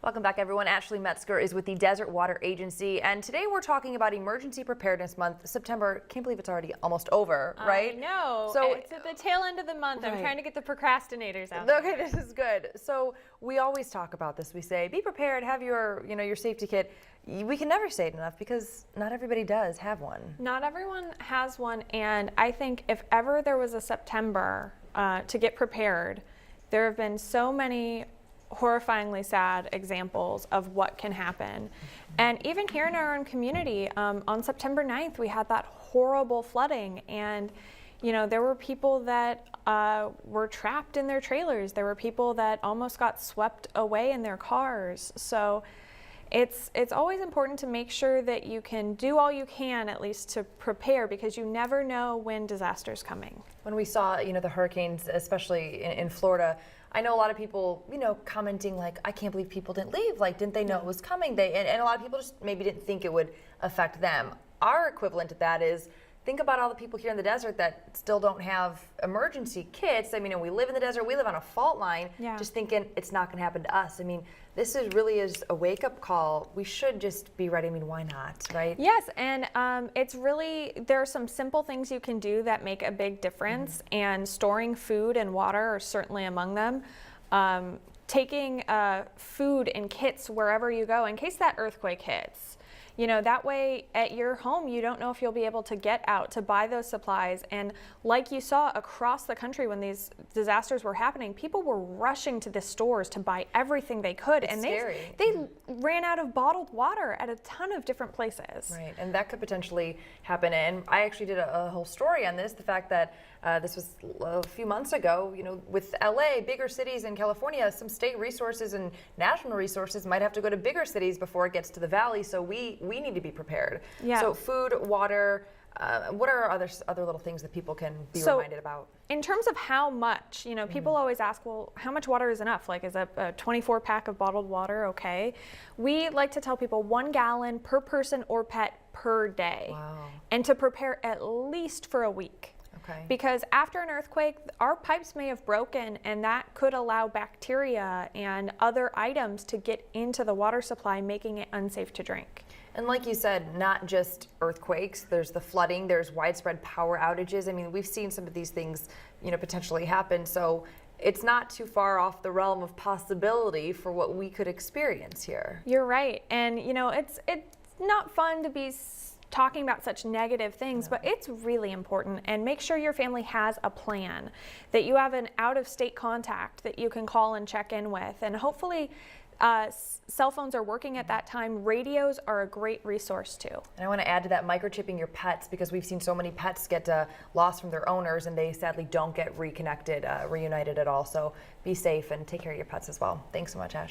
Welcome back, everyone. Ashley Metzger is with the Desert Water Agency, and today we're talking about Emergency Preparedness Month. September, can't believe it's already almost over, right? No, so it's at the tail end of the month. Right. I'm trying to get the procrastinators out. Okay, this is good. So we always talk about this. We say, be prepared, have your safety kit. We can never say it enough because not everybody does have one. Not everyone has one, and I think if ever there was a September to get prepared, there have been so many horrifyingly sad examples of what can happen. And even here in our own community, on September 9th, we had that horrible flooding, and there were people that were trapped in their trailers. There were people that almost got swept away in their cars. So it's always important to make sure that you can do all you can, at least to prepare, because you never know when disaster's coming. When we saw, the hurricanes, especially in Florida, I know a lot of people, commenting like, I can't believe people didn't leave. Like, didn't they know it was coming? And a lot of people just maybe didn't think it would affect them. Our equivalent to that is, think about all the people here in the desert that still don't have emergency kits. I mean, we live in the desert, we live on a fault line, just thinking it's not going to happen to us. I mean, this really is a wake-up call. We should just be ready. I mean, why not, right? Yes, and there are some simple things you can do that make a big difference, and storing food and water are certainly among them. Taking food and kits wherever you go in case that earthquake hits. That way at your home, you don't know if you'll be able to get out to buy those supplies. And like you saw across the country when these disasters were happening, people were rushing to the stores to buy everything they could. It's and scary. They ran out of bottled water at a ton of different places. Right, and that could potentially happen. And I actually did a whole story on this, the fact that this was a few months ago, with LA, bigger cities in California, some state resources and national resources might have to go to bigger cities before it gets to the valley. So we need to be prepared. Yeah. So food, water, what are other little things that people can be reminded about? In terms of how much, people always ask, well, how much water is enough? Like, is a 24-pack of bottled water okay? We like to tell people 1 gallon per person or pet per day. Wow. And to prepare at least for a week. Okay. Because after an earthquake, our pipes may have broken, and that could allow bacteria and other items to get into the water supply, making it unsafe to drink. And like you said, not just earthquakes, there's the flooding, there's widespread power outages. I mean, we've seen some of these things, potentially happen. So it's not too far off the realm of possibility for what we could experience here. You're right. And, it's not fun to be talking about such negative things, but it's really important. And make sure your family has a plan, that you have an out-of-state contact that you can call and check in with. And hopefully cell phones are working at that time. Radios are a great resource too. And I want to add to that, microchipping your pets, because we've seen so many pets get lost from their owners, and they sadly don't get reunited at all. So be safe and take care of your pets as well. Thanks so much, Ash.